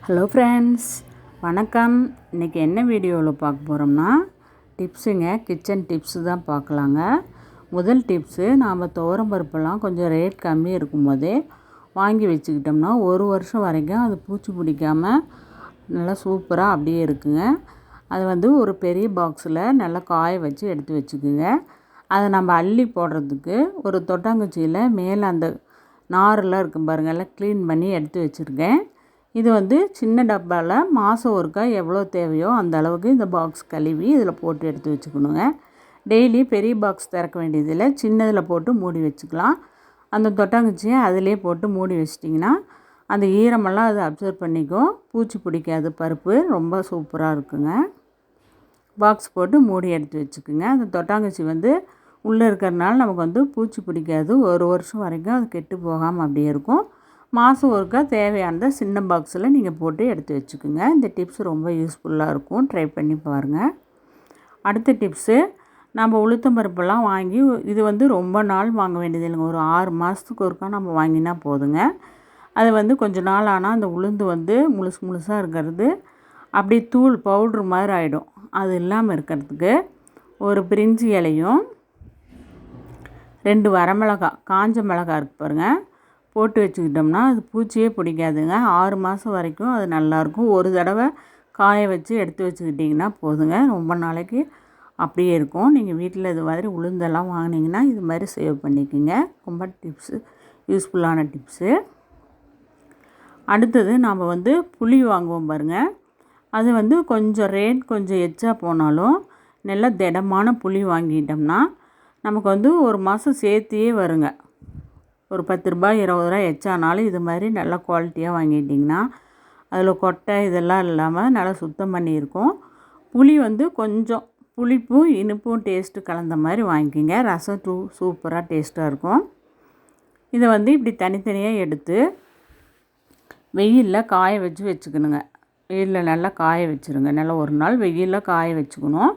Hello friends, வணக்கம். இன்றைக்கி என்ன வீடியோவில் பார்க்க போகிறோம்னா டிப்ஸுங்க, கிச்சன் டிப்ஸு தான் பார்க்கலாங்க. முதல் டிப்ஸு, நாம் துவரம் பருப்பெல்லாம் கொஞ்சம் ரேட் கம்மி இருக்கும்போதே வாங்கி வச்சுக்கிட்டோம்னா ஒரு வருஷம் வரைக்கும் அது பூச்சி பிடிக்காமல் நல்லா சூப்பராக அப்படியே இருக்குங்க. அது ஒரு பெரிய பாக்ஸில் நல்லா காய வச்சு எடுத்து வச்சுக்குங்க. அதை நம்ம அள்ளி போடுறதுக்கு ஒரு தொட்டாங்குச்சியில் மேலே அந்த நாரெல்லாம் இருக்கும் பாருங்கள், எல்லாம் க்ளீன் பண்ணி எடுத்து வச்சுருக்கேன். இது சின்ன டப்பாவில் மாதம் ஒருக்கா எவ்வளோ தேவையோ அந்த அளவுக்கு இந்த பாக்ஸ் கழுவி இதில் போட்டு எடுத்து வச்சுக்கணுங்க. டெய்லி பெரிய பாக்ஸ் திறக்க வேண்டியதில்லை, சின்னதில் போட்டு மூடி வச்சுக்கலாம். அந்த தொட்டாங்குச்சியை அதிலே போட்டு மூடி வச்சிட்டிங்கன்னா அந்த ஈரமெல்லாம் அது அப்சர்வ் பண்ணிக்கும், பூச்சி பிடிக்காது. பருப்பு ரொம்ப சூப்பராக இருக்குங்க. பாக்ஸ் போட்டு மூடி எடுத்து வச்சுக்குங்க. அந்த தொட்டாங்குச்சி உள்ளே இருக்கிறனால நமக்கு பூச்சி பிடிக்காது. ஒரு வருஷம் வரைக்கும் அது கெட்டு போகாமல் அப்படியே இருக்கும். மாதம் ஒருக்கா தேவையானதை சின்ன பாக்ஸில் நீங்கள் போட்டு எடுத்து வச்சுக்கோங்க. இந்த டிப்ஸ் ரொம்ப யூஸ்ஃபுல்லாக இருக்கும், ட்ரை பண்ணி பாருங்கள். அடுத்த டிப்ஸு, நம்ம உளுத்தம் பருப்பெல்லாம் வாங்கி இது ரொம்ப நாள் வாங்க வேண்டியது இல்லைங்க. ஒரு 6 மாதத்துக்கு ஒருக்கா நம்ம வாங்கினா போதுங்க. அது கொஞ்ச நாள் ஆனால் அந்த உளுந்து முழுசாக இருக்கிறது அப்படியே தூள் பவுட்ரு மாதிரி ஆகிடும். அது இல்லாமல் இருக்கிறதுக்கு ஒரு பிரிஞ்சி இலையும் 2 வரமிளகா, காஞ்ச மிளகா இருக்குது பாருங்கள், போட்டு வச்சுக்கிட்டோம்னா அது பூச்சியே பிடிக்காதுங்க. 6 மாதம் வரைக்கும் அது நல்லாயிருக்கும். ஒரு தடவை காய வச்சு எடுத்து வச்சுக்கிட்டிங்கன்னா போதுங்க, ரொம்ப நாளைக்கு அப்படியே இருக்கும். நீங்கள் வீட்டில் இது மாதிரி உளுந்தெல்லாம் வாங்கினீங்கன்னா இது மாதிரி சேவ் பண்ணிக்கோங்க. ரொம்ப டிப்ஸு, யூஸ்ஃபுல்லான டிப்ஸு. அடுத்தது, நாம் புளி வாங்குவோம் பாருங்கள், அது கொஞ்சம் ரேட் கொஞ்சம் எச்சா போனாலும் நல்லா திடமான புளி வாங்கிட்டோம்னா நமக்கு ஒரு மாதம் சேர்த்தியே வருங்க. ஒரு 10 ரூபாய் 20 ரூபா எச்சானாலும் இது மாதிரி நல்லா குவாலிட்டியாக வாங்கிட்டிங்கன்னா அதில் கொட்டை இதெல்லாம் இல்லாமல் நல்லா சுத்தம் பண்ணியிருக்கும். புளி கொஞ்சம் புளிப்பும் இனிப்பும் டேஸ்ட்டு கலந்த மாதிரி வாங்கிக்கிங்க. ரசம் சூப்பராக டேஸ்ட்டாக இருக்கும். இதை இப்படி தனித்தனியாக எடுத்து வெயிலில் காய வச்சுக்கணுங்க. வெயிலில் நல்லா காய வச்சுருங்க. நல்லா ஒரு நாள் வெயிலில் காய வச்சுக்கணும்.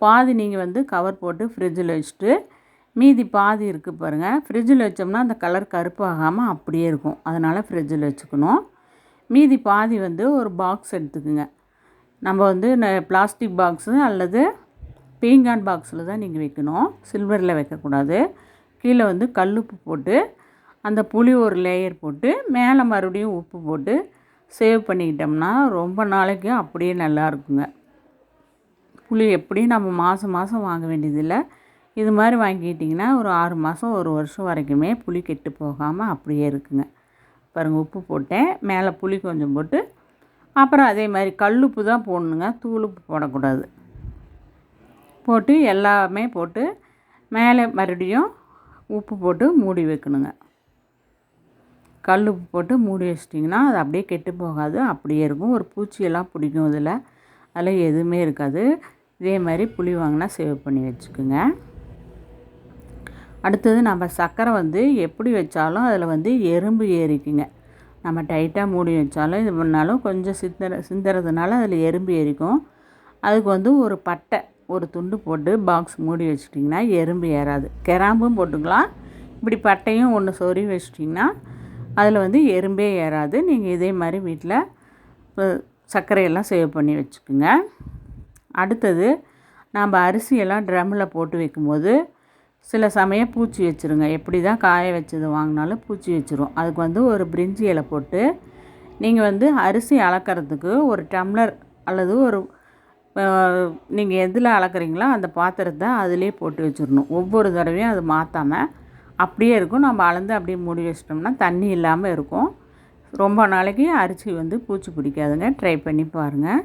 பாதி நீங்கள் கவர் போட்டு ஃப்ரிட்ஜில் வச்சுட்டு மீதி பாதி இருக்குது பாருங்கள், ஃப்ரிட்ஜில் வச்சோம்னா அந்த கலர் கருப்பாகாமல் அப்படியே இருக்கும். அதனால் ஃப்ரிட்ஜில் வச்சுக்கணும். மீதி பாதி ஒரு பாக்ஸ் எடுத்துக்குங்க. நம்ம பிளாஸ்டிக் பாக்ஸு அல்லது பீங்கான் பாக்ஸில் தான் நீங்கள் வைக்கணும், சில்வரில் வைக்கக்கூடாது. கீழே கல்லுப்பு போட்டு அந்த புளி ஒரு லேயர் போட்டு மேலே மறுபடியும் உப்பு போட்டு சேவ் பண்ணிக்கிட்டோம்னா ரொம்ப நாளைக்கு அப்படியே நல்லா இருக்குங்க. புளி எப்படியும் நம்ம மாதம் வாங்க வேண்டியதில்லை. இது மாதிரி வாங்கிக்கிட்டிங்கன்னா ஒரு 6 மாதம் 1 வருஷம் வரைக்குமே புளி கெட்டு போகாமல் அப்படியே இருக்குங்க. பாருங்கள், உப்பு போட்டேன், மேலே புளி கொஞ்சம் போட்டு, அப்புறம் அதே மாதிரி கல்லுப்பு தான் போடணுங்க, தூளுப்பு போடக்கூடாது. போட்டு எல்லாமே போட்டு மேலே மறுபடியும் உப்பு போட்டு மூடி வைக்கணுங்க. கல்லுப்பு போட்டு மூடி வச்சிட்டிங்கன்னா அது அப்படியே கெட்டு போகாது, அப்படியே இருக்கும். ஒரு பூச்சியெல்லாம் பிடிக்கும், அதில் எதுவுமே இருக்காது. இதே மாதிரி புளி வாங்கினா சேவ் பண்ணி வச்சுக்கோங்க. அடுத்தது, நம்ம சர்க்கரை எப்படி வச்சாலும் அதில் எறும்பு ஏறிக்குங்க. நம்ம டைட்டாக மூடி வச்சாலும் இது பண்ணாலும் கொஞ்சம் சிந்துறதுனால அதில் எறும்பு ஏறிக்கும். அதுக்கு ஒரு பட்டை ஒரு துண்டு போட்டு பாக்ஸ் மூடி வச்சிட்டிங்கன்னா எறும்பு ஏறாது. கிராம்பும் போட்டுக்கலாம், இப்படி பட்டையும் ஒன்று சொருவி வச்சிட்டிங்கன்னா அதில் எறும்பே ஏறாது. நீங்கள் இதே மாதிரி வீட்டில் சர்க்கரையெல்லாம் சேவ் பண்ணி வச்சுக்கோங்க. அடுத்தது, நம்ம அரிசியெல்லாம் ட்ரம்மில் போட்டு வைக்கும்போது சில சமயம் பூச்சி வச்சுருங்க. எப்படி தான் காய வச்சது வாங்கினாலும் பூச்சி வச்சிரும். அதுக்கு ஒரு பிரிஞ்சி இலை போட்டு நீங்கள் அரிசி அளக்கிறதுக்கு ஒரு டம்ளர் அல்லது ஒரு நீங்கள் எதில் அளக்குறீங்களோ அந்த பாத்திரத்தை அதிலே போட்டு வச்சிடணும். ஒவ்வொரு தடவையும் அது மாற்றாமல் அப்படியே இருக்கும். நம்ம அளந்து அப்படியே மூடி வச்சிட்டோம்னா தண்ணி இல்லாமல் இருக்கும். ரொம்ப நாளைக்கு அரிசி பூச்சி பிடிக்காதுங்க. ட்ரை பண்ணி பாருங்கள்.